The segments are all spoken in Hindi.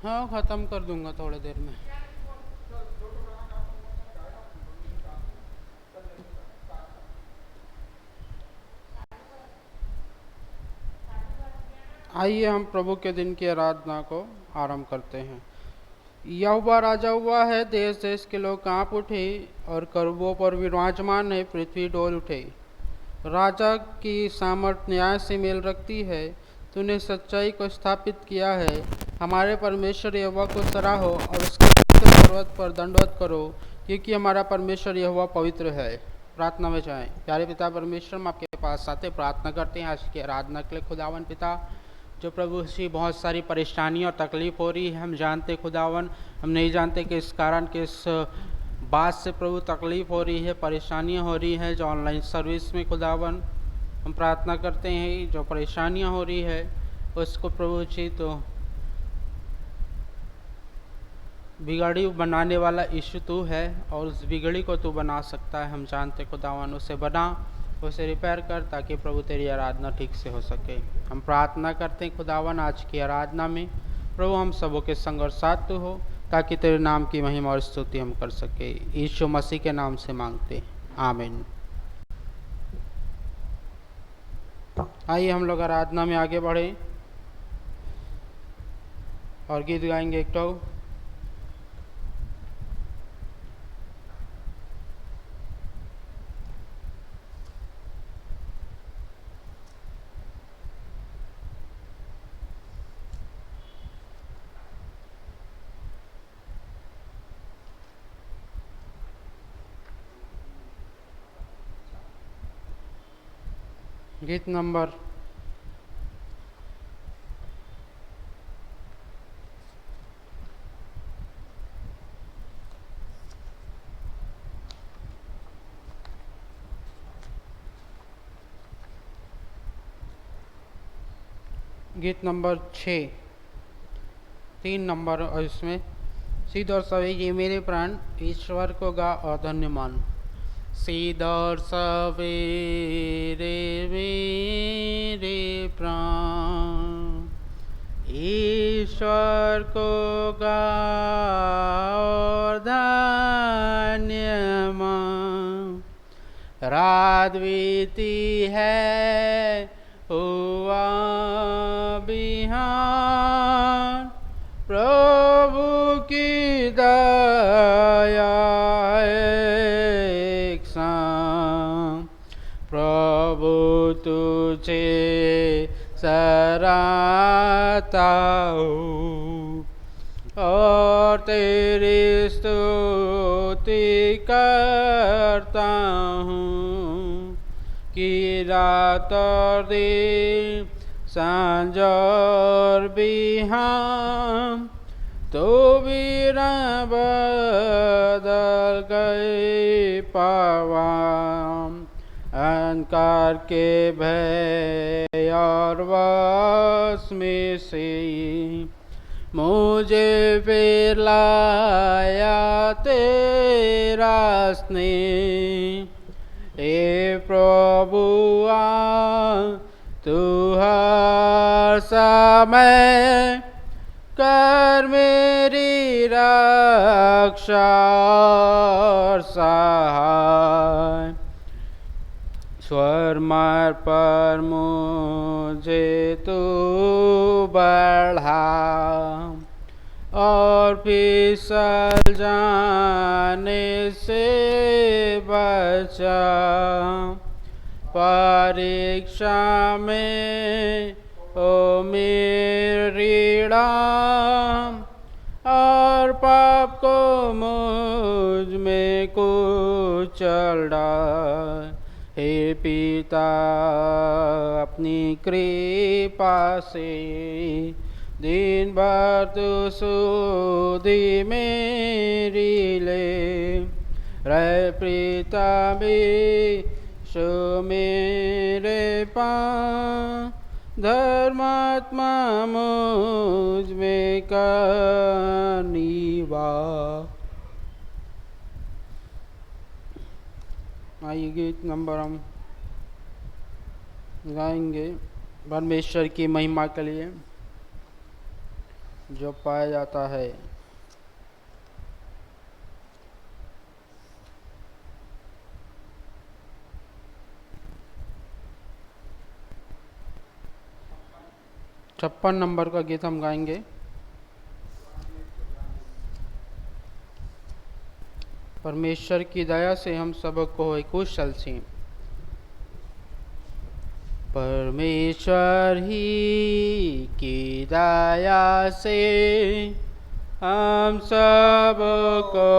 हाँ, ख़त्म कर दूंगा थोड़ी देर में। आइए हम प्रभु के दिन की आराधना को आरंभ करते हैं। यहोवा राजा हुआ है, देश देश के लोग कांप उठे, और करूबों पर विराजमान है, पृथ्वी डोल उठे। राजा की सामर्थ न्याय से मेल रखती है, तूने सच्चाई को स्थापित किया है। हमारे परमेश्वर यहोवा को सराहो और उसके पवित्र पर्वत पर दंडवत करो, क्योंकि हमारा परमेश्वर यहोवा पवित्र है। प्रार्थना में जाएं। प्यारे पिता परमेश्वर, हम आपके पास आते प्रार्थना करते हैं आज की आराधना के लिए। खुदावन पिता, जो प्रभु से बहुत सारी परेशानी और तकलीफ़ हो रही है, हम जानते खुदावन, हम नहीं जानते कि इस कारण किस बात से प्रभु तकलीफ़ हो रही है, परेशानियां हो रही हैं। जो ऑनलाइन सर्विस में खुदावन हम प्रार्थना करते हैं, जो परेशानियां हो रही है उसको प्रभु जी तो बिगड़ी बनाने वाला ईशु तू है, और उस बिगड़ी को तू बना सकता है। हम जानते खुदावन, उसे बना, उसे रिपेयर कर, ताकि प्रभु तेरी आराधना ठीक से हो सके। हम प्रार्थना करते हैं खुदावन, आज की आराधना में प्रभु हम सबों के संग और साथ तू हो, ताकि तेरे नाम की महिमा और स्तुति हम कर सके। यीशु मसीह के नाम से मांगते, आमीन। आइए हम लोग आराधना में आगे बढ़े और गीत गाएंगे एक तो। गीत नंबर 6, 3 नंबर, और इसमें सीध और सवेरे मेरे प्राण ईश्वर को गा और धन्य मान। सीध और सवेरे मेरे प्राण ईश्वर को गा और धन्य मान। रात बीती है, हुआ बिहान, प्रभु की दया एक शाम। प्रभु तुझे सराहता हूँ और तेरी स्तुति करता हूँ, कि रात और दिन, सांझ और बिहान, तो बिना बदल गए पावाम। अंधकार के भय और वश में से मुझे फिर लाया तेरा स्नेह। हे प्रभुआ, तू हर समय कर मेरी रक्षा और सहाय। स्वर मार्ग पर मुझे तू बढ़ा और फिसल जाने से बचा। परीक्षा में ओ मेरी डाम, और पाप को मुझ में कुचल डाल। हे पिता, अपनी कृपा से दिन भर तू सुधि मेरी ले। रे पिता विशु मेरे पास, धर्मात्मा मुझ में कर निवास। आइए गीत नंबर हम गाएंगे परमेश्वर की महिमा के लिए। जो पाया जाता है। छप्पन नंबर का गीत हम गाएंगे। परमेश्वर की दया से हम सबको होए कुशल सी। परमेश्वर ही की दया से हम सबको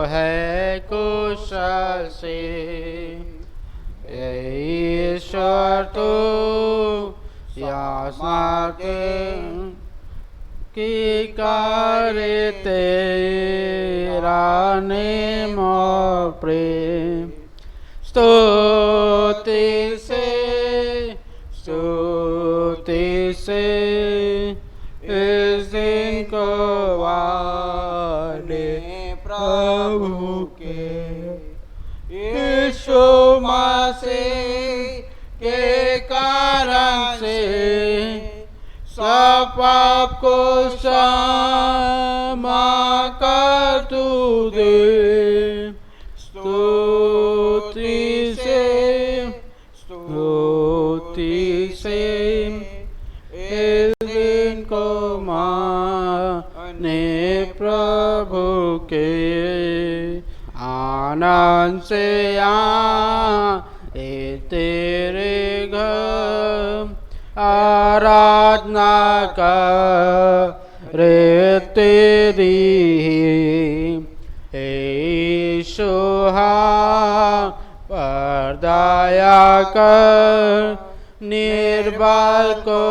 है कुशल से। ईश्वर तो की कार्य तेरा नेम प्रेम स्तुति से इस दिन को वादे प्रभु के। यीशु मसीह के कारण से सब पाप को क्षमा कर तू दे। स्तुति से इस दिन को माने प्रभु के। आनंद से आए तेरे घर आराधना करे तेरी। यीशु पर दया कर निर्बल को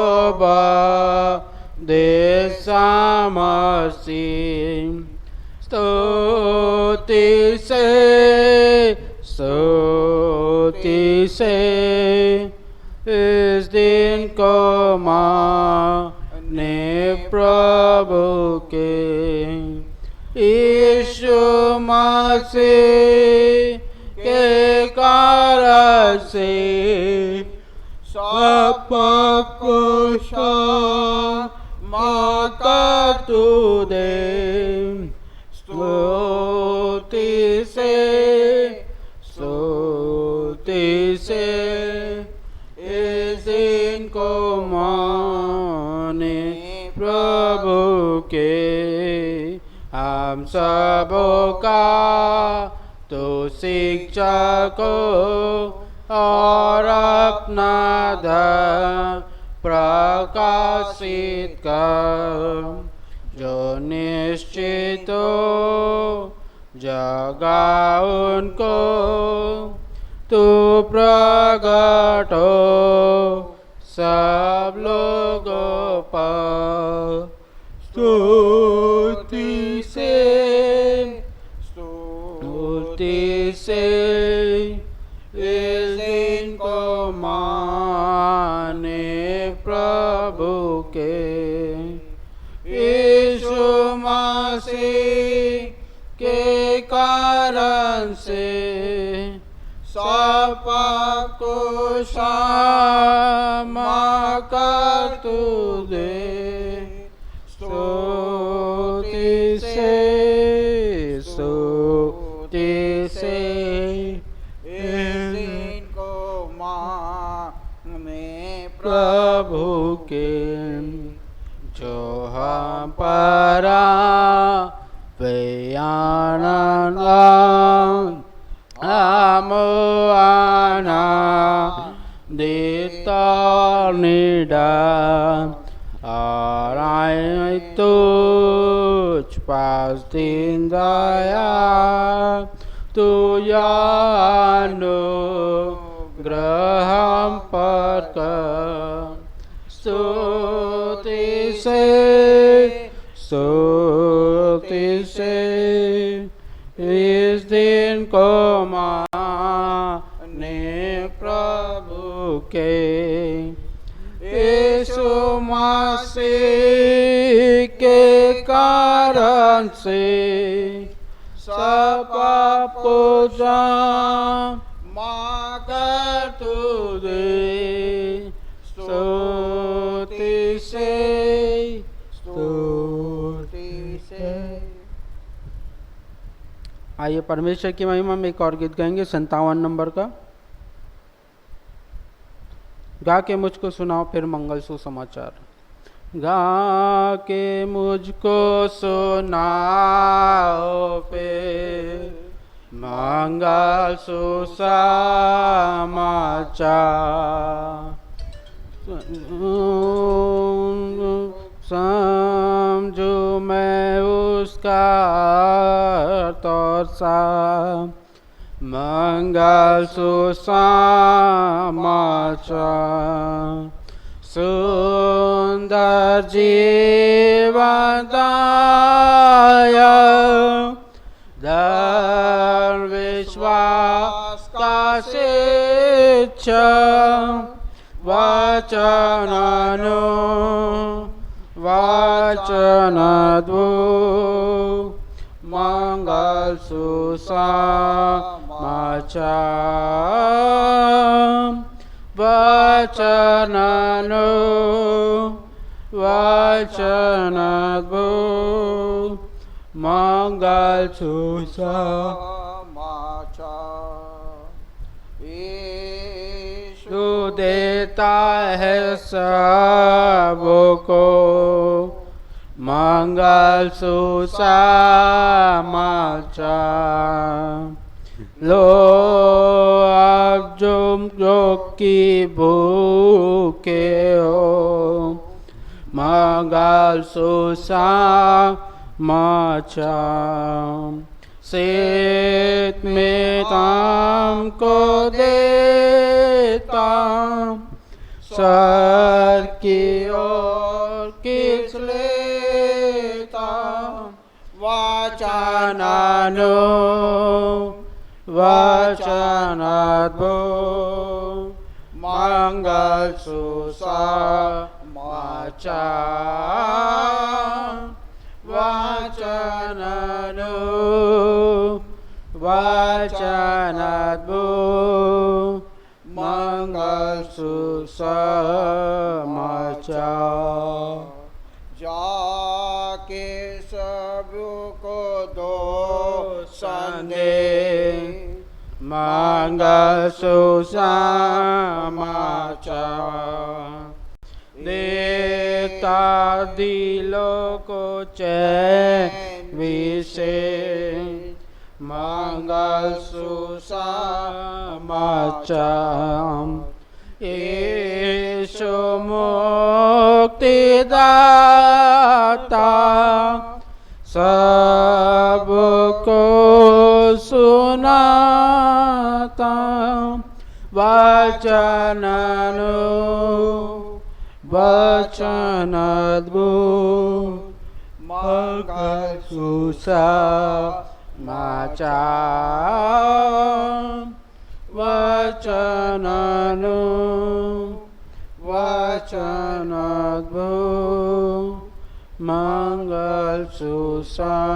दे सामर्थ। स्तुति से इस दिन को माने प्रभु के। यीशु मसीह के कारण से सब पाप को क्षमा कर तू दे। स्तुति से इस दिन को माने प्रभु के। हम सबों का तो शिक्षा को और अपना धर्म प्रकाशित कर। जो निश्चित हो जगा उनको तू प्रगट हो सब लोगों पर। स्तुति से इस दिन को माने प्रभु के। यीशु मसीह के कारण से सब पाप को क्षमा कर तू दे। स्तुति से इस दिन को माने प्रभु के। जो हम परा आनंद देता निदान और आए तुझ पास दिन दया तू यानो ग्रहम पर कर। स्तुति से इस दिन को माने प्रभु के। यीशु मसीह के कारण से सब पाप को क्षमा कर तू दे। स्तुति से परमेश्वर की महिमा में एक और गीत गाएंगे 57 नंबर का। गा के मुझको सुनाओ फिर मंगल सुसमाचार। गा के मुझको सुनाओ फिर मंगल सुसमाचार। समझू मैं उसका तोसा मंगल सुसमाचार। सुंदर जीवनदायक धर्म विश्वास का शिक्षा वचननु वचनद्भुत मंगल सुसमाचार। वचननु वचनद्भुत मंगल सुसमाचार। यीशु देता है सबको मंगल सुसमाचार। लो अब जो की भूखे हो मंगल सुसमाचार। सेत में तुमको देता सर की ओर खींच लेता वचननु वचनद्भुत मंगल सुसमाचार। वचननु वचनद्भुत मंगल सुसमाचार। जाके सबको दो संदेश मंगल सुसमाचार। देता दिलों को चैन विशेष मंगल सुसमाचार। यीशु मुक्तिदाता सबको सुनाता वचननु वचनद्भुत मंगल सुसमाचार। वचननु वचनद्भुत मंगल सुसमाचार।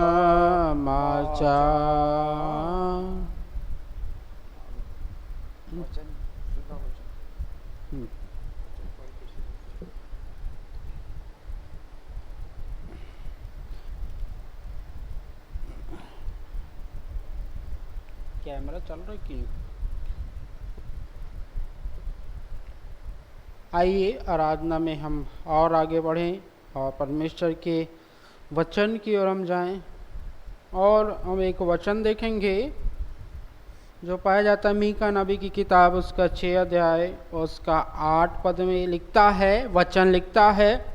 कैमरा चल रहा है कि? आइए आराधना में हम और आगे बढ़ें और परमेश्वर के वचन की ओर हम जाएं और हम एक वचन देखेंगे जो पाया जाता है मीका नबी की किताब उसका 6 अध्याय और उसका 8 पद में लिखता है, वचन लिखता है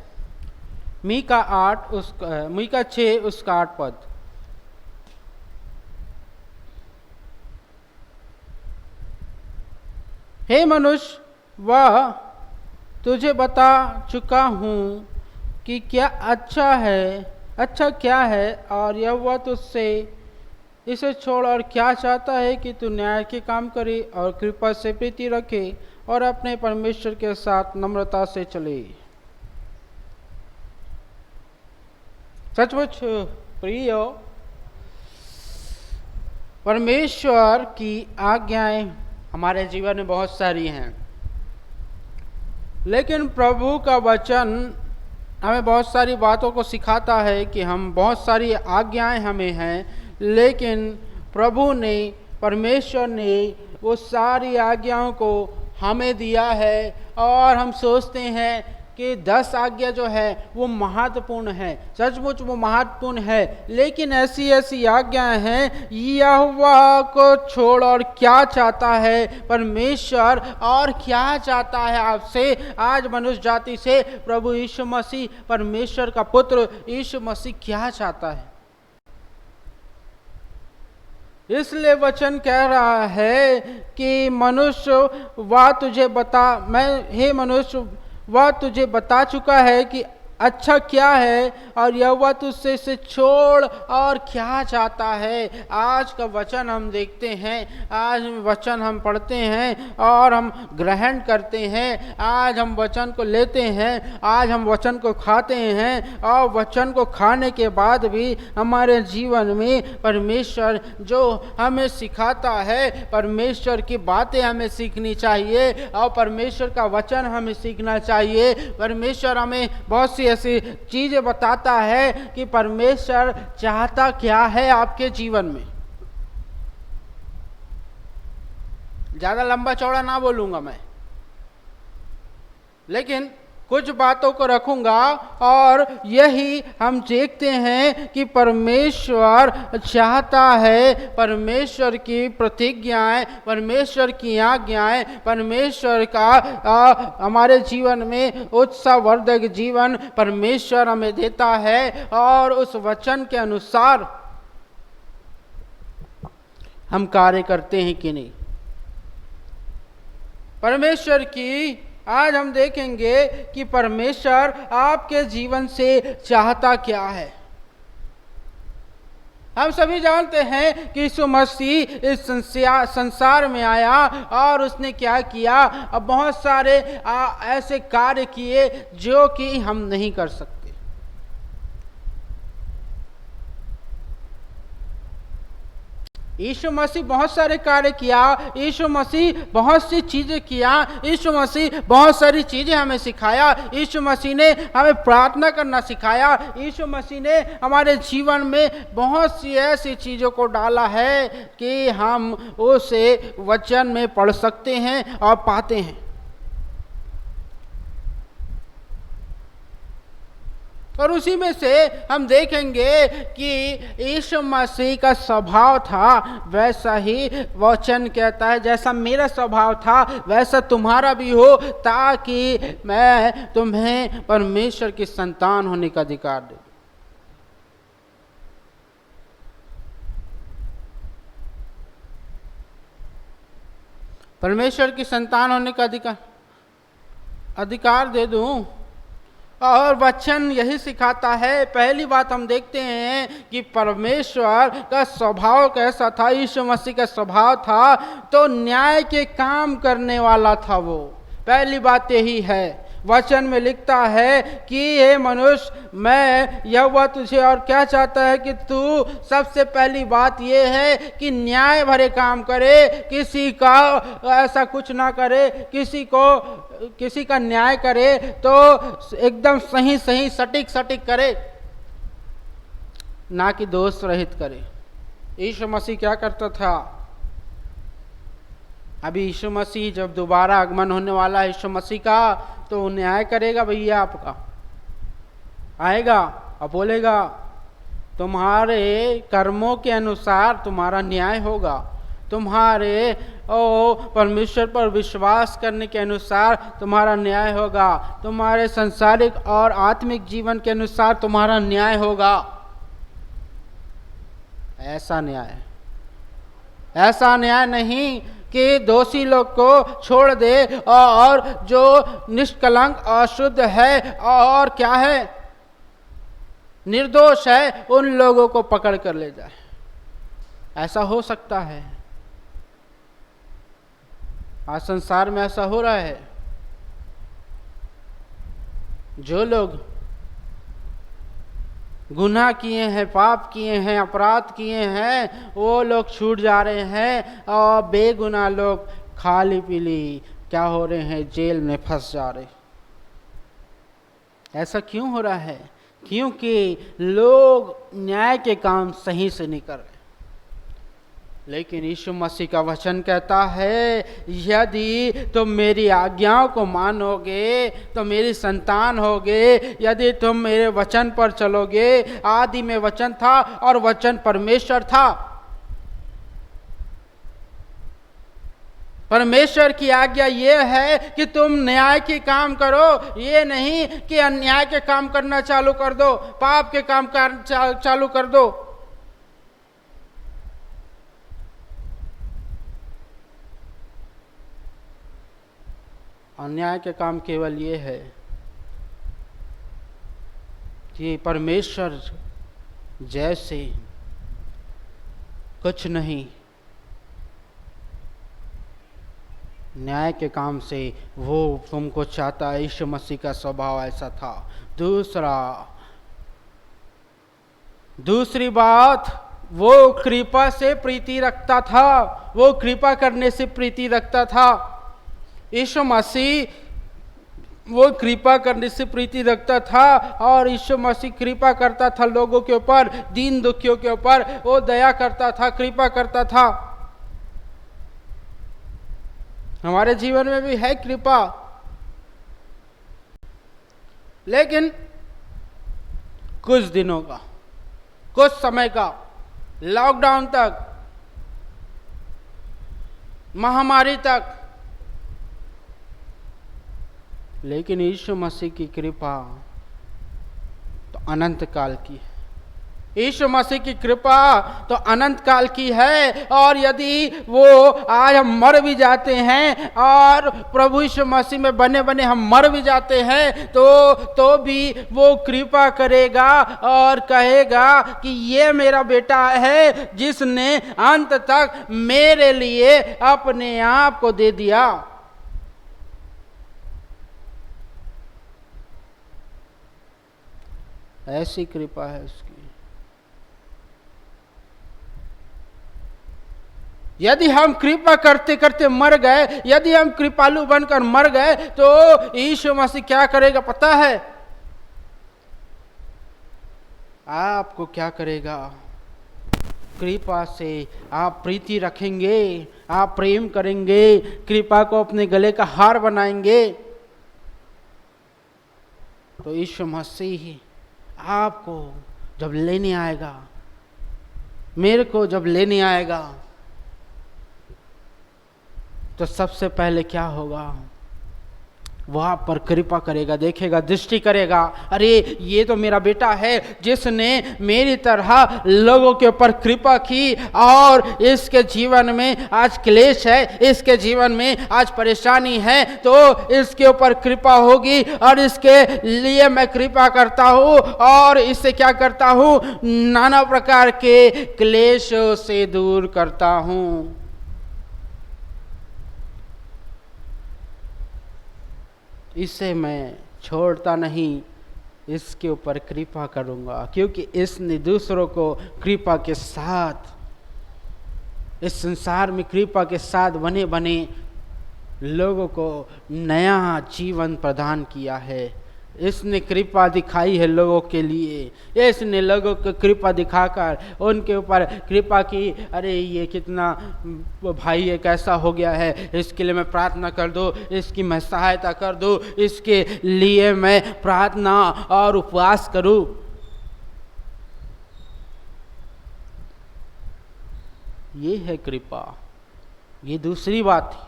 मीका 6 उसका 8 पद। हे मनुष्य, वह तुझे बता चुका हूँ कि क्या अच्छा क्या है और यह वह तुझसे इसे छोड़ और क्या चाहता है कि तू न्याय के काम करे और कृपा से प्रीति रखे और अपने परमेश्वर के साथ नम्रता से चले। सचमुच प्रियो, परमेश्वर की आज्ञाएं हमारे जीवन में बहुत सारी हैं, लेकिन प्रभु का वचन हमें बहुत सारी बातों को सिखाता है कि हम बहुत सारी आज्ञाएं हमें हैं, लेकिन प्रभु ने, परमेश्वर ने वो सारी आज्ञाओं को हमें दिया है। और हम सोचते हैं कि 10 आज्ञा जो है वो महत्वपूर्ण है, सचमुच वो महत्वपूर्ण है, लेकिन ऐसी ऐसी आज्ञाएं हैं यहोवा को छोड़ और क्या चाहता है परमेश्वर, और क्या चाहता है आपसे, आज मनुष्य जाति से प्रभु यीशु मसीह, परमेश्वर का पुत्र यीशु मसीह क्या चाहता है। इसलिए वचन कह रहा है कि मनुष्य वह तुझे हे मनुष्य, वह तुझे बता चुका है कि अच्छा क्या है, और यहोवा तुझसे से छोड़ और क्या चाहता है। आज का वचन हम देखते हैं, आज वचन हम पढ़ते हैं और हम ग्रहण करते हैं, आज हम वचन को लेते हैं, आज हम वचन को खाते हैं, और वचन को खाने के बाद भी हमारे जीवन में परमेश्वर जो हमें सिखाता है, परमेश्वर की बातें हमें सीखनी चाहिए, और परमेश्वर का वचन हमें सीखना चाहिए। परमेश्वर हमें बहुत सी ऐसी चीजें बताता है कि परमेश्वर चाहता क्या है आपके जीवन में। ज्यादा लंबा चौड़ा ना बोलूंगा मैं, लेकिन कुछ बातों को रखूंगा, और यही हम देखते हैं कि परमेश्वर चाहता है, परमेश्वर की प्रतिज्ञाएं, परमेश्वर की आज्ञाएं, परमेश्वर का हमारे जीवन में उत्साहवर्धक जीवन परमेश्वर हमें देता है, और उस वचन के अनुसार हम कार्य करते हैं कि नहीं। परमेश्वर की आज हम देखेंगे कि परमेश्वर आपके जीवन से चाहता क्या है। हम सभी जानते हैं कि यीशु मसीह इस संसार में आया और उसने क्या किया, अब बहुत सारे ऐसे कार्य किए जो कि हम नहीं कर सकते। यीशु मसीह बहुत सारे कार्य किया, यीशु मसीह बहुत सी चीजें किया, यीशु मसीह बहुत सारी चीजें हमें सिखाया, यीशु मसीह ने हमें प्रार्थना करना सिखाया, यीशु मसीह ने हमारे जीवन में बहुत सी ऐसी चीजों को डाला है कि हम उसे वचन में पढ़ सकते हैं और पाते हैं। और उसी में से हम देखेंगे कि यीशु मसीह का स्वभाव था वैसा ही वचन कहता है, जैसा मेरा स्वभाव था वैसा तुम्हारा भी हो, ताकि मैं तुम्हें परमेश्वर की संतान होने का अधिकार दूं। परमेश्वर की संतान होने का अधिकार दे दूं। और वचन यही सिखाता है। पहली बात हम देखते हैं कि परमेश्वर का स्वभाव कैसा था। यीशु मसीह का स्वभाव था तो न्याय के काम करने वाला था वो। पहली बात यही है। वचन में लिखता है कि हे मनुष्य, मैं यहोवा तुझे और क्या चाहता है कि तू सबसे पहली बात यह है कि न्याय भरे काम करे, किसी का ऐसा कुछ ना करे, किसी का न्याय करे तो एकदम सही सही सटीक सटीक करे, ना कि दोष रहित करे। यीशु मसीह क्या करता था? अभी यीशु मसीह जब दोबारा आगमन होने वाला है यीशु मसीह का, तो वो न्याय करेगा भैया आपका, आएगा और बोलेगा तुम्हारे कर्मों के अनुसार तुम्हारा न्याय होगा, तुम्हारे परमेश्वर पर विश्वास करने के अनुसार तुम्हारा न्याय होगा, तुम्हारे सांसारिक और आत्मिक जीवन के अनुसार तुम्हारा न्याय होगा। ऐसा न्याय नहीं कि दोषी लोग को छोड़ दे और जो निष्कलंक अशुद्ध है और क्या है, निर्दोष है, उन लोगों को पकड़ कर ले जाए। ऐसा हो सकता है? आज संसार में ऐसा हो रहा है। जो लोग गुनाह किए हैं, पाप किए हैं, अपराध किए हैं, वो लोग छूट जा रहे हैं और बेगुनाह लोग खाली पीली क्या हो रहे हैं, जेल में फंस जा रहे। ऐसा क्यों हो रहा है? क्योंकि लोग न्याय के काम सही से नहीं कर रहे। लेकिन यीशु मसीह का वचन कहता है, यदि तुम मेरी आज्ञाओं को मानोगे तो मेरी संतान होगे, यदि तुम मेरे वचन पर चलोगे। आदि में वचन था और वचन परमेश्वर था। परमेश्वर की आज्ञा ये है कि तुम न्याय के काम करो, ये नहीं कि अन्याय के काम करना चालू कर दो, पाप के काम चालू कर दो। अन्याय के काम केवल ये है कि परमेश्वर जैसे कुछ नहीं, न्याय के काम से वो तुमको चाहता है। यीशु मसीह का स्वभाव ऐसा था। दूसरी बात, वो कृपा से प्रीति रखता था, वो कृपा करने से प्रीति रखता था। यीशु मसीह वो कृपा करने से प्रीति रखता था और यीशु मसीह कृपा करता था लोगों के ऊपर, दीन दुखियों के ऊपर वो दया करता था, कृपा करता था। हमारे जीवन में भी है कृपा, लेकिन कुछ दिनों का, कुछ समय का, लॉकडाउन तक, महामारी तक। लेकिन यीशु मसीह की कृपा तो अनंत काल की है। यीशु मसीह की कृपा तो अनंत काल की है। और यदि वो आज हम मर भी जाते हैं और प्रभु यीशु मसीह में बने बने हम मर भी जाते हैं तो भी वो कृपा करेगा और कहेगा कि ये मेरा बेटा है जिसने अंत तक मेरे लिए अपने आप को दे दिया। ऐसी कृपा है उसकी। यदि हम कृपा करते करते मर गए, यदि हम कृपालु बनकर मर गए, तो यीशु मसीह क्या करेगा पता है? आपको क्या करेगा? कृपा से आप प्रीति रखेंगे, आप प्रेम करेंगे, कृपा को अपने गले का हार बनाएंगे, तो यीशु मसीह आपको जब लेने आएगा, मेरे को जब लेने आएगा, तो सबसे पहले क्या होगा? वो आप पर कृपा करेगा, देखेगा, दृष्टि करेगा। अरे ये तो मेरा बेटा है जिसने मेरी तरह लोगों के ऊपर कृपा की, और इसके जीवन में आज क्लेश है, इसके जीवन में आज परेशानी है, तो इसके ऊपर कृपा होगी और इसके लिए मैं कृपा करता हूँ और इससे क्या करता हूँ? नाना प्रकार के क्लेशों से दूर करता हूँ। इसे मैं छोड़ता नहीं, इसके ऊपर कृपा करूंगा, क्योंकि इसने दूसरों को कृपा के साथ, इस संसार में कृपा के साथ बने बने लोगों को नया जीवन प्रदान किया है। इसने कृपा दिखाई है लोगों के लिए। इसने लोगों को कृपा दिखाकर उनके ऊपर कृपा की। अरे ये कितना भाई ये कैसा हो गया है, इसके लिए मैं प्रार्थना कर दूं, इसकी मैं सहायता कर दूं, इसके लिए मैं प्रार्थना और उपवास करूं। ये है कृपा। ये दूसरी बात थी।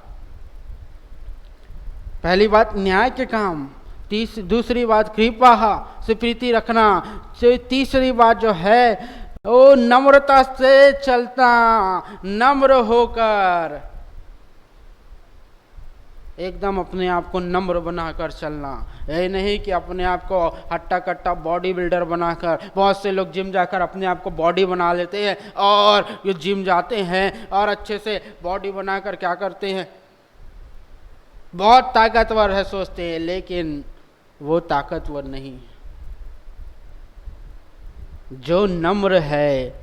पहली बात न्याय के काम, दूसरी बात कृपा से प्रीति रखना, तीसरी बात जो है वो नम्रता से चलता, नम्र होकर, एकदम अपने आप को नम्र बनाकर चलना। ये नहीं कि अपने आप को हट्टा कट्टा बॉडी बिल्डर बनाकर, बहुत से लोग जिम जाकर अपने आप को बॉडी बना लेते हैं, और ये जिम जाते हैं और अच्छे से बॉडी बनाकर क्या करते हैं? बहुत ताकतवर है सोचते हैं, लेकिन वो ताकतवर नहीं। जो नम्र है,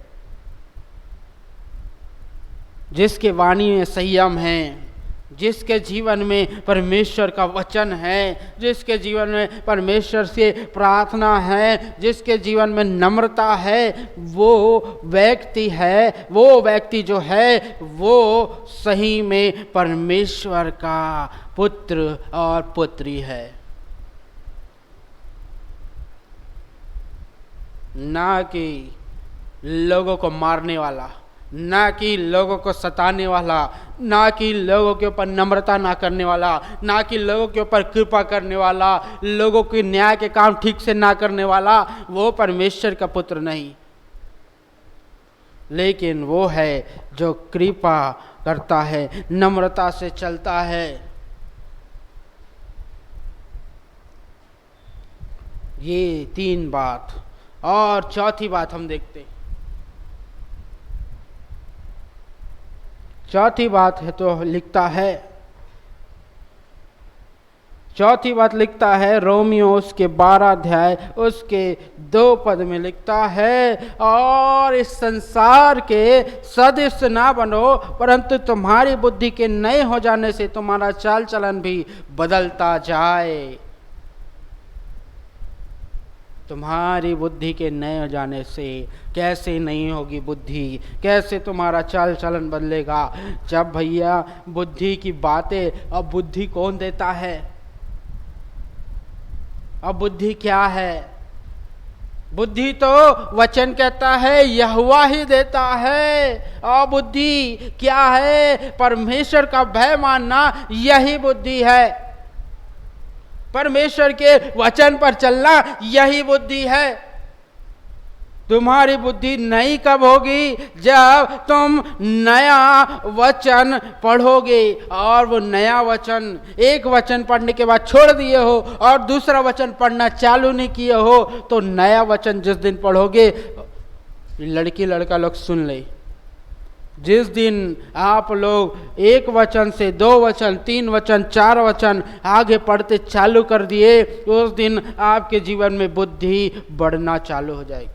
जिसके वाणी में संयम है, जिसके जीवन में परमेश्वर का वचन है, जिसके जीवन में परमेश्वर से प्रार्थना है, जिसके जीवन में नम्रता है, वो व्यक्ति जो है वो सही में परमेश्वर का पुत्र और पुत्री है। ना कि लोगों को मारने वाला, ना कि लोगों को सताने वाला, ना कि लोगों के ऊपर नम्रता ना करने वाला, ना कि लोगों के ऊपर कृपा करने वाला, लोगों के न्याय के काम ठीक से ना करने वाला, वो परमेश्वर का पुत्र नहीं। लेकिन वो है जो कृपा करता है, नम्रता से चलता है। ये 3 बात। और चौथी बात हम देखते हैं। चौथी बात लिखता है रोमियो उसके 12 अध्याय उसके 2 पद में लिखता है, और इस संसार के सदृश ना बनो, परंतु तुम्हारी बुद्धि के नए हो जाने से तुम्हारा चाल चलन भी बदलता जाए। तुम्हारी बुद्धि के नए हो जाने से कैसे नहीं होगी बुद्धि, कैसे तुम्हारा चाल चलन बदलेगा? जब भैया बुद्धि की बातें, अब बुद्धि कौन देता है? अब बुद्धि क्या है? बुद्धि तो वचन कहता है यहोवा ही देता है। और बुद्धि क्या है? परमेश्वर का भय मानना, यही बुद्धि है। परमेश्वर के वचन पर चलना, यही बुद्धि है। तुम्हारी बुद्धि नई कब होगी? जब तुम नया वचन पढ़ोगे। और वो नया वचन, एक वचन पढ़ने के बाद छोड़ दिए हो और दूसरा वचन पढ़ना चालू नहीं किए हो, तो नया वचन जिस दिन पढ़ोगे, लड़की लड़का लोग सुन ले, जिस दिन आप लोग एक वचन से 2 वचन, 3 वचन, 4 वचन आगे पढ़ते चालू कर दिए, उस दिन आपके जीवन में बुद्धि बढ़ना चालू हो जाएगी।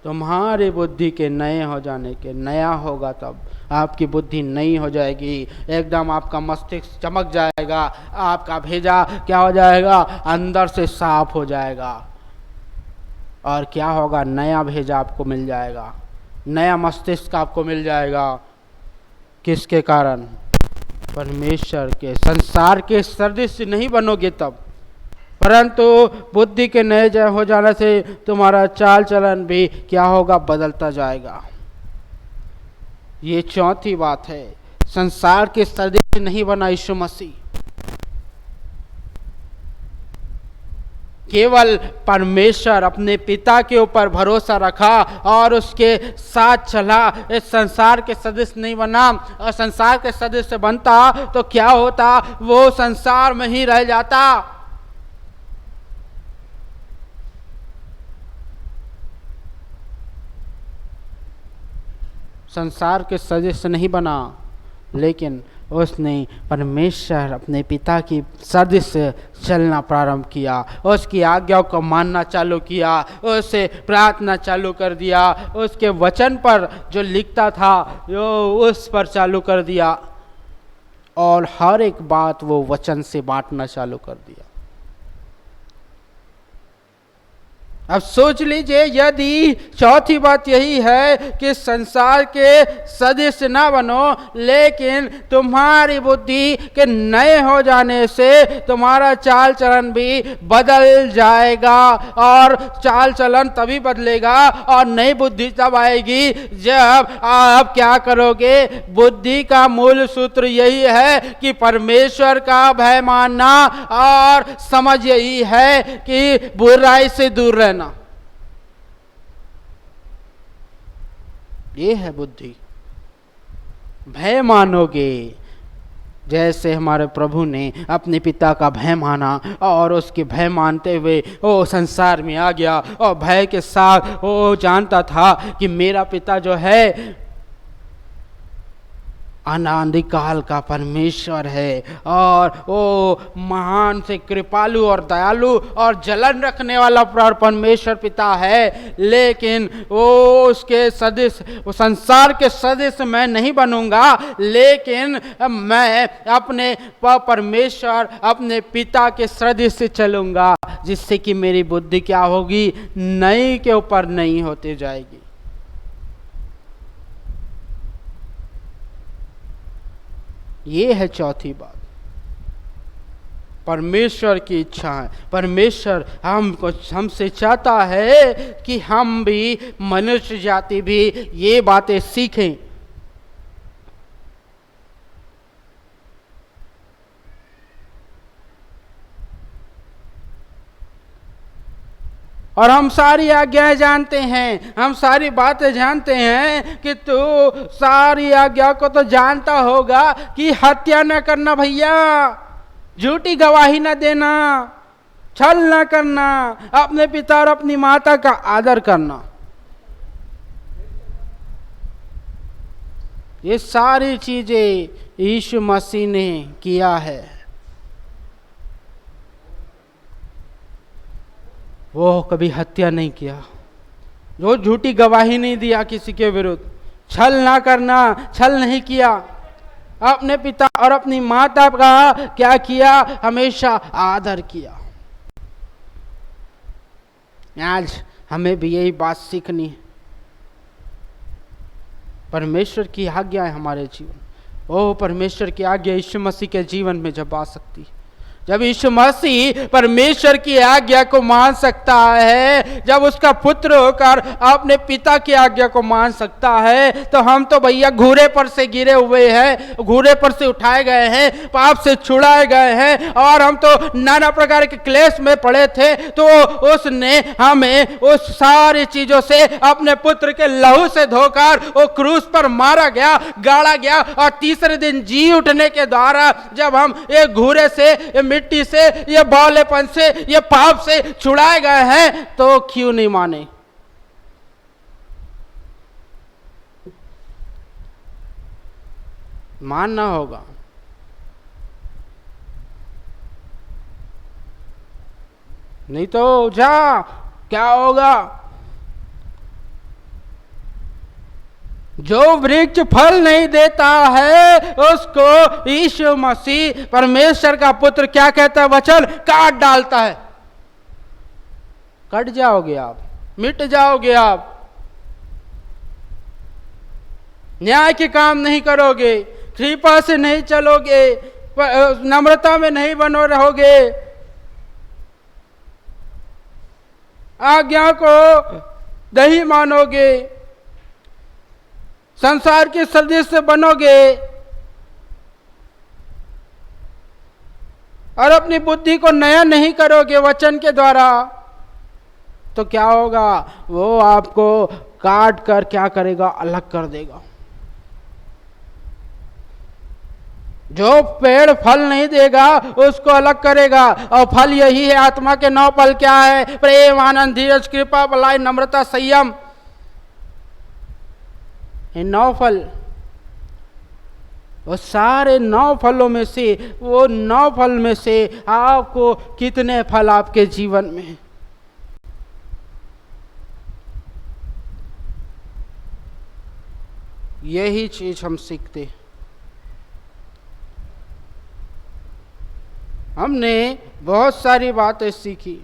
तुम्हारी बुद्धि के नए हो जाने के, नया होगा तब आपकी बुद्धि नई हो जाएगी। एकदम आपका मस्तिष्क चमक जाएगा, आपका भेजा क्या हो जाएगा? अंदर से साफ हो जाएगा। और क्या होगा? नया भेजा आपको मिल जाएगा, नया मस्तिष्क आपको मिल जाएगा। किसके कारण? परमेश्वर के। संसार के सदृश नहीं बनोगे तब, परंतु बुद्धि के नए हो जाने से तुम्हारा चाल चलन भी क्या होगा? बदलता जाएगा। ये चौथी बात है। संसार के सदृश नहीं बना यीशु मसीह, केवल परमेश्वर अपने पिता के ऊपर भरोसा रखा और उसके साथ चला। इस संसार के सदृश नहीं बना। और संसार के सदृश से बनता तो क्या होता? वो संसार में ही रह जाता। संसार के सदृश नहीं बना, लेकिन उसने परमेश्वर अपने पिता की सदृश से चलना प्रारंभ किया, उसकी आज्ञाओं को मानना चालू किया, उससे प्रार्थना चालू कर दिया, उसके वचन पर जो लिखता था वो उस पर चालू कर दिया, और हर एक बात वो वचन से बांटना चालू कर दिया। अब सोच लीजिए, यदि चौथी बात यही है कि संसार के सदृश ना बनो, लेकिन तुम्हारी बुद्धि के नए हो जाने से तुम्हारा चाल चलन भी बदल जाएगा। और चाल चलन तभी बदलेगा और नई बुद्धि तब आएगी जब आप क्या करोगे? बुद्धि का मूल सूत्र यही है कि परमेश्वर का भय मानना, और समझ यही है कि बुराई से दूर रहना। ये है बुद्धि। भय मानोगे, जैसे हमारे प्रभु ने अपने पिता का भय माना और उसके भय मानते हुए वो संसार में आ गया, और भय के साथ वो जानता था कि मेरा पिता जो है अनादिकाल का परमेश्वर है और वो महान से कृपालु और दयालु और जलन रखने वाला परमेश्वर पिता है। लेकिन वो उसके सदृश, वो संसार के सदृश मैं नहीं बनूंगा, लेकिन मैं अपने परमेश्वर, अपने पिता के सदृश से चलूंगा, जिससे कि मेरी बुद्धि क्या होगी, नई के ऊपर नई होती जाएगी। ये है चौथी बात, परमेश्वर की इच्छा है। परमेश्वर हमसे चाहता है कि हम भी, मनुष्य जाति भी ये बातें सीखें। और हम सारी आज्ञाएं जानते हैं, हम सारी बातें जानते हैं कि तू सारी आज्ञा को तो जानता होगा कि हत्या न करना भैया, झूठी गवाही न देना, छल न करना, अपने पिता और अपनी माता का आदर करना। ये सारी चीजें यीशु मसीह ने किया है। वो कभी हत्या नहीं किया, जो झूठी गवाही नहीं दिया किसी के विरुद्ध, छल ना करना, छल नहीं किया, अपने पिता और अपनी माता का क्या किया, हमेशा आदर किया। आज हमें भी यही बात सीखनी है। परमेश्वर की आज्ञा है हमारे जीवन। ओ परमेश्वर की आज्ञा यीशु मसीह के जीवन में जब आ सकती है, जब यीशु मसीह परमेश्वर की आज्ञा को मान सकता है, जब उसका पुत्र होकर अपने पिता की आज्ञा को मान सकता है, तो हम तो भैया घूरे पर से गिरे हुए हैं, घूरे पर से उठाए गए हैं, पाप से छुड़ाए गए हैं, और हम तो नाना प्रकार के क्लेश में पड़े थे। तो उसने हमें उस सारी चीजों से अपने पुत्र के लहू से धोकर वो क्रूस पर मारा गया, गाड़ा गया, और तीसरे दिन जी उठने के द्वारा जब हम एक घूरे से, मिट्टी से, ये बौलेपन से, ये पाप से छुड़ाए गए हैं, तो क्यों नहीं माने। मानना होगा। नहीं तो जा क्या होगा। जो वृक्ष फल नहीं देता है उसको यीशु मसीह परमेश्वर का पुत्र क्या कहता है, वचन काट डालता है। कट जाओगे आप, मिट जाओगे आप, न्याय के काम नहीं करोगे, कृपा से नहीं चलोगे, नम्रता में नहीं बनो रहोगे, आज्ञा को नहीं मानोगे, संसार के सदस्य बनोगे और अपनी बुद्धि को नया नहीं करोगे वचन के द्वारा, तो क्या होगा, वो आपको काट कर क्या करेगा, अलग कर देगा। जो पेड़ फल नहीं देगा उसको अलग करेगा, और फल यही है, आत्मा के 9 फल क्या है, प्रेम, आनंद, धीरज, कृपा, भलाई, नम्रता, संयम। ये 9 फल, वो सारे 9 फलों में से, वो 9 फल में से आपको कितने फल आपके जीवन में है। यही चीज हम सीखते। हमने बहुत सारी बातें सीखी,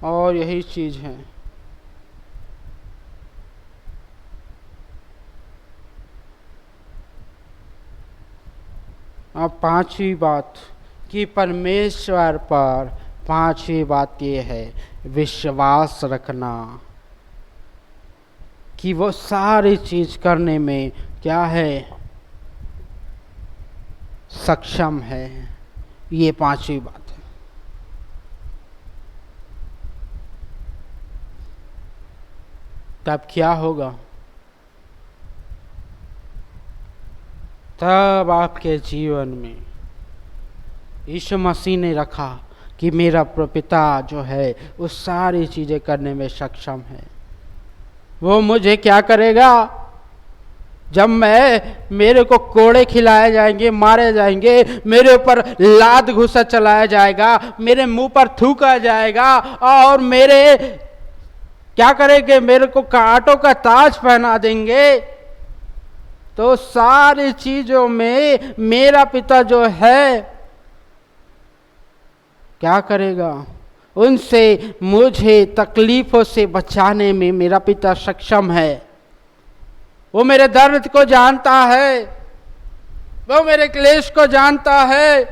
और यही चीज है। अब 5वीं बात कि परमेश्वर पर 5वीं बात ये है, विश्वास रखना कि वो सारी चीज करने में क्या है, सक्षम है। ये 5वीं बात है। तब क्या होगा, तब आपके जीवन में यीशु मसीह ने रखा कि मेरा पिता जो है वो सारी चीजें करने में सक्षम है। वो मुझे क्या करेगा? जब मेरे को कोड़े खिलाए जाएंगे, मारे जाएंगे, मेरे ऊपर लात घुसा चलाया जाएगा, मेरे मुंह पर थूका जाएगा, और मेरे क्या करेंगे? मेरे को कांटों का ताज पहना देंगे। तो सारी चीजों में मेरा पिता जो है क्या करेगा? उनसे मुझे तकलीफों से बचाने में मेरा पिता सक्षम है। वो मेरे दर्द को जानता है, वो मेरे क्लेश को जानता है,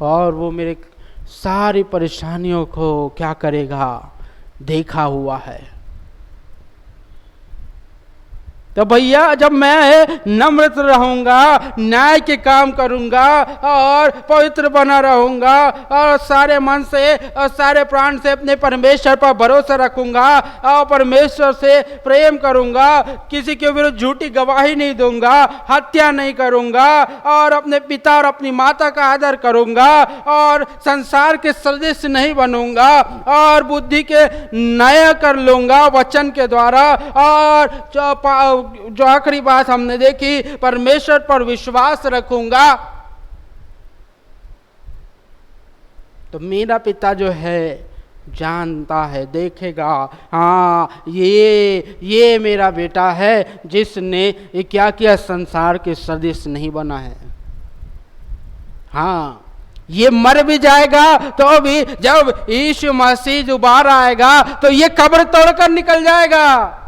और वो मेरे सारी परेशानियों को क्या करेगा? देखा हुआ है। तो भैया, जब मैं नम्र रहूंगा, न्याय के काम करूंगा, और पवित्र बना रहूंगा, और सारे मन से और सारे प्राण से अपने परमेश्वर पर भरोसा रखूंगा, और परमेश्वर से प्रेम करूंगा, किसी के विरुद्ध झूठी गवाही नहीं दूंगा, हत्या नहीं करूंगा, और अपने पिता और अपनी माता का आदर करूंगा, और संसार के सदस्य नहीं बनूंगा, और बुद्धि के नया कर लूंगा वचन के द्वारा, और जो आखिरी बात हमने देखी, परमेश्वर पर विश्वास रखूंगा, तो मेरा पिता जो है जानता है, देखेगा, हाँ ये मेरा बेटा है जिसने ये क्या किया? संसार के सदस्य नहीं बना है। हाँ, ये मर भी जाएगा तो भी जब यीशु मसीह दोबारा आएगा तो ये कब्र तोड़कर निकल जाएगा।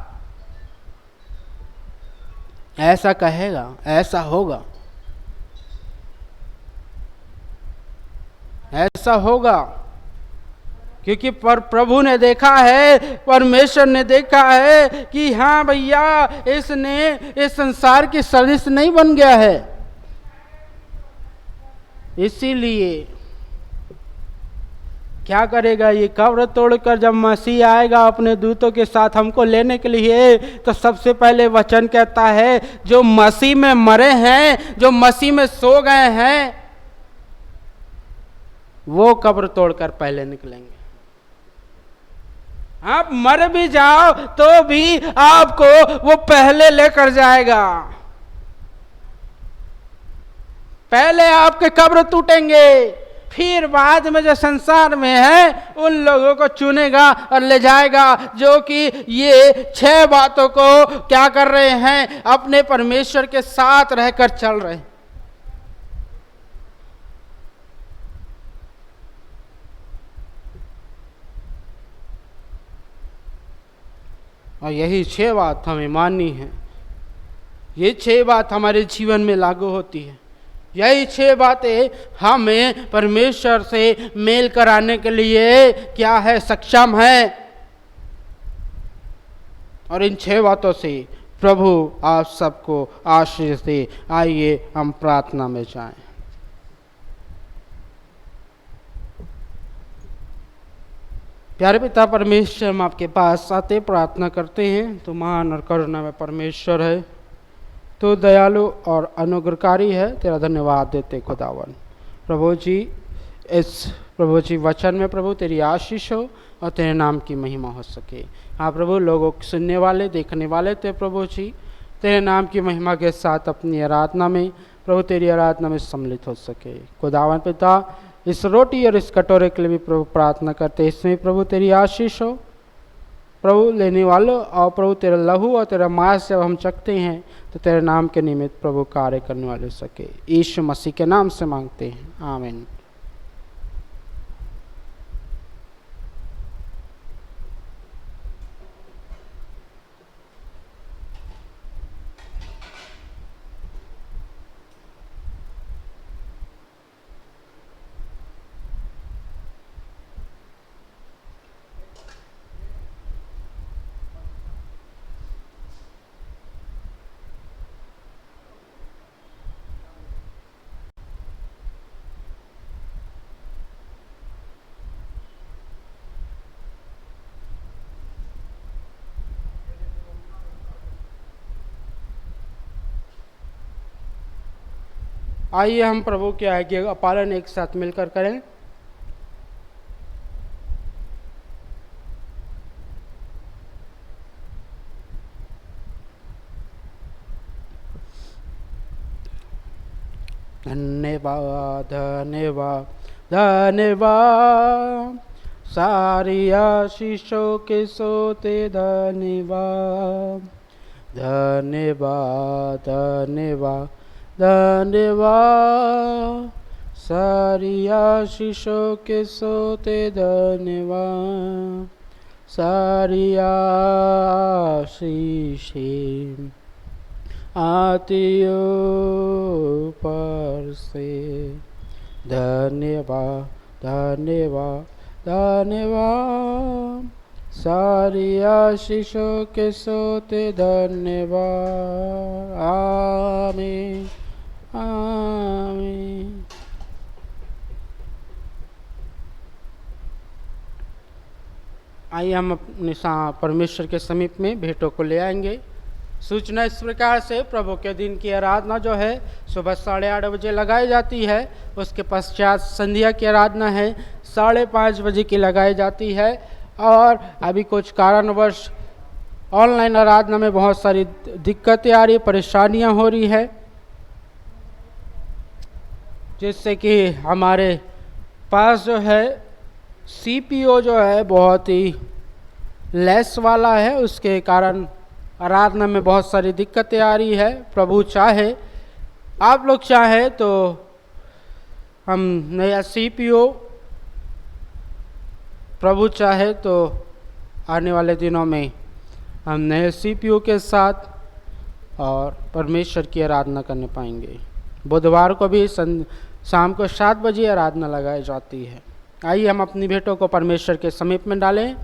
ऐसा कहेगा, ऐसा होगा, ऐसा होगा, क्योंकि प्रभु ने देखा है, परमेश्वर ने देखा है कि हाँ भैया, इसने इस संसार के सदस्य नहीं बन गया है। इसीलिए क्या करेगा? ये कब्र तोड़कर जब मसीह आएगा अपने दूतों के साथ हमको लेने के लिए, तो सबसे पहले वचन कहता है, जो मसीह में मरे हैं, जो मसीह में सो गए हैं, वो कब्र तोड़कर पहले निकलेंगे। आप मर भी जाओ तो भी आपको वो पहले लेकर जाएगा। पहले आपके कब्र टूटेंगे, फिर बाद में जो संसार में है उन लोगों को चुनेगा और ले जाएगा, जो कि ये 6 बातों को क्या कर रहे हैं? अपने परमेश्वर के साथ रहकर चल रहे हैं। और यही 6 बात हमें माननी है। ये 6 बात हमारे जीवन में लागू होती है। यही 6 बातें हमें परमेश्वर से मेल कराने के लिए क्या है? सक्षम है। और इन 6 बातों से प्रभु आप सबको आशीष दे। आइए हम प्रार्थना में जाएं। प्यारे पिता परमेश्वर, हम आपके पास आते प्रार्थना करते हैं। तो महान और करुणा में परमेश्वर है, तो दयालु और अनुग्रहकारी है। तेरा धन्यवाद देते खुदावन। प्रभु जी, इस प्रभु जी वचन में प्रभु तेरी आशीष हो और तेरे नाम की महिमा हो सके। हाँ प्रभु, लोगों सुनने वाले, देखने वाले थे प्रभु जी, तेरे नाम की महिमा के साथ अपनी आराधना में प्रभु, तेरी आराधना में सम्मिलित हो सके। खुदावन पिता, इस रोटी और इस कटोरे के लिए भी प्रभु प्रार्थना करते, इसमें प्रभु तेरी आशीष हो प्रभु, लेने वालों, और प्रभु तेरा लहू और तेरा मांस जब हम चखते हैं तो तेरे नाम के निमित्त प्रभु कार्य करने वाले हो सके। यीशु मसीह के नाम से मांगते हैं, आमीन। आइए हम प्रभु के आज्ञा का पालन एक साथ मिलकर करें। धन्यवाद धन्यवाद धन्यवाद, सारी आशीषों के सोते धन्यवाद धन्यवाद धन्यवाद धन्यवाद, सारी आशीषों के सोते धन्यवाद, सारी आशीषें आती ऊपर से। धन्यवाद धन्यवाद धन्यवाद, सारी आशीषों के सोते धन्यवाद। आमीन आमीन। आइए हम अपने परमेश्वर के समीप में भेंटों को ले आएंगे। सूचना इस प्रकार से, प्रभु के दिन की आराधना जो है सुबह 8:30 बजे लगाई जाती है। उसके पश्चात संध्या की आराधना है 5:30 बजे की लगाई जाती है। और अभी कुछ कारणवश ऑनलाइन आराधना में बहुत सारी दिक्कतें आ रही, परेशानियां हो रही है, जिससे कि हमारे पास जो है सीपीयू जो है बहुत ही लेस वाला है, उसके कारण आराधना में बहुत सारी दिक्कतें आ रही है। प्रभु चाहे, आप लोग चाहे तो हम नया सीपीयू, प्रभु चाहे तो आने वाले दिनों में हम नए सीपीयू के साथ और परमेश्वर की आराधना करने पाएंगे। बुधवार को भी शाम को 7 बजे आराधना लगाई जाती है। आइए हम अपनी भेंटों को परमेश्वर के समीप में डालें।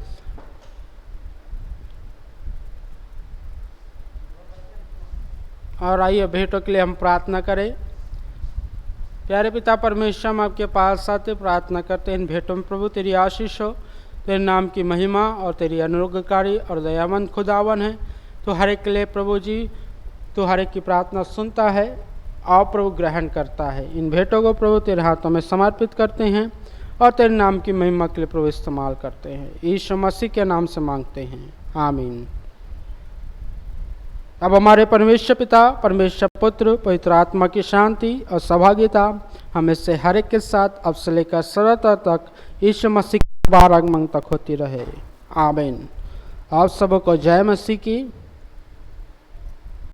और आइए भेंटों के लिए हम प्रार्थना करें। प्यारे पिता परमेश्वर, हम आपके पास आते प्रार्थना करते हैं इन भेंटों में प्रभु तेरी आशीष हो, तेरे नाम की महिमा और तेरी अनुग्रहकारी और दयावंत खुदावन है। तो हर एक के लिए प्रभु जी, तो हर एक की प्रार्थना सुनता है और प्रभु ग्रहण करता है। इन भेंटों को प्रभु तेरे हाथों में समर्पित करते हैं और तेरे नाम की महिमा के लिए प्रभु इस्तेमाल करते हैं। यीशु मसीह के नाम से मांगते हैं, आमीन। अब हमारे परमेश्वर पिता, परमेश्वर पुत्र, पवित्र आत्मा की शांति और सौभाग्यता हमें से हर एक के साथ अब से लेकर सर्वदा तक यीशु मसीह के बार आगमन तक होती रहे, आमीन। आप सबको जय मसीह की।